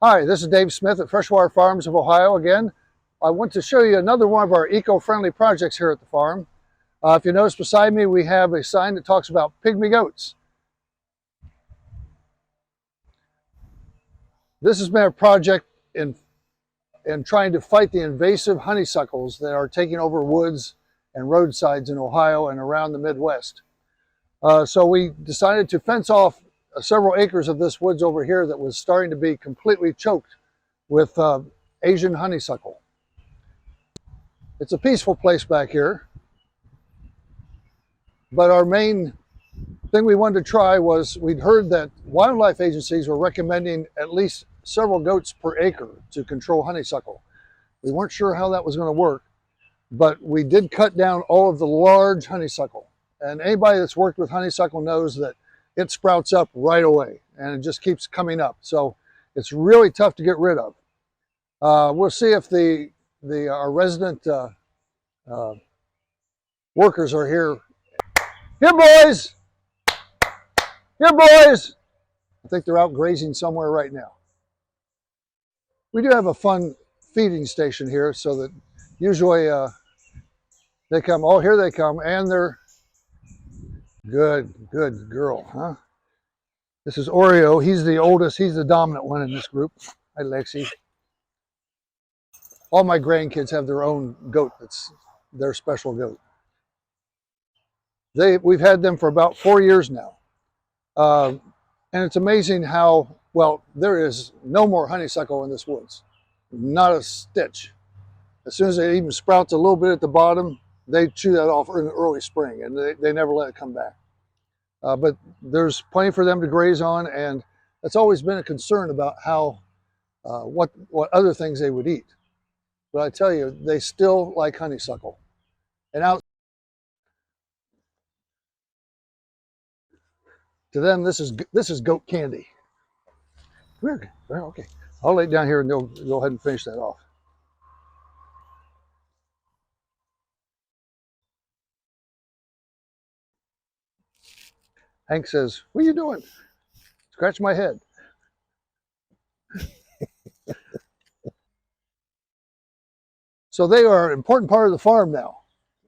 Hi, this is Dave Smith at Freshwater Farms of Ohio again. I want to show you another one of our eco-friendly projects here at the farm. If you notice beside me, we have a sign that talks about pygmy goats. This has been a project in trying to fight the invasive honeysuckles that are taking over woods and roadsides in Ohio and around the Midwest. So we decided to fence off several acres of this woods over here that was starting to be completely choked with Asian honeysuckle. It's a peaceful place back here, but our main thing we wanted to try was we'd heard that wildlife agencies were recommending at least several goats per acre to control honeysuckle. We weren't sure how that was going to work, but we did cut down all of the large honeysuckle. And anybody that's worked with honeysuckle knows that it sprouts up right away and it just keeps coming up. So it's really tough to get rid of. We'll see if our resident workers are here. Here, boys! Here, boys! I think they're out grazing somewhere right now. We do have a fun feeding station here, so that usually they come, oh, here they come, and they're good girl, huh? This is Oreo. He's the oldest, he's the dominant one in this group. Hi, Lexi. All my grandkids have their own goat that's their special goat. We've had them for about 4 years now. And it's amazing how, well, there is no more honeysuckle in this woods. Not a stitch. As soon as it even sprouts a little bit at the bottom, they chew that off in the early spring, and they never let it come back. But there's plenty for them to graze on, and that's always been a concern about how, what other things they would eat. But I tell you, they still like honeysuckle. And out to them, this is goat candy. Come here. Well, okay. I'll lay it down here and they'll go ahead and finish that off. Hank says, "What are you doing?" Scratch my head. So they are an important part of the farm now,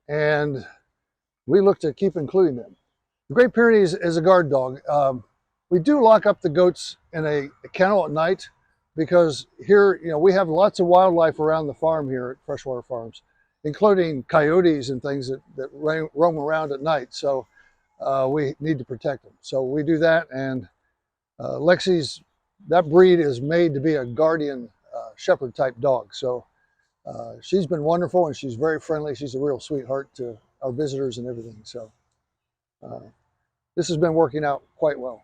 and we look to keep including them. The Great Pyrenees is a guard dog. We do lock up the goats in a kennel at night because here, we have lots of wildlife around the farm here at Freshwater Farms, including coyotes and things that roam around at night. So we need to protect them. So we do that, and that breed is made to be a guardian shepherd type dog. So she's been wonderful, and she's very friendly. She's a real sweetheart to our visitors and everything. So this has been working out quite well.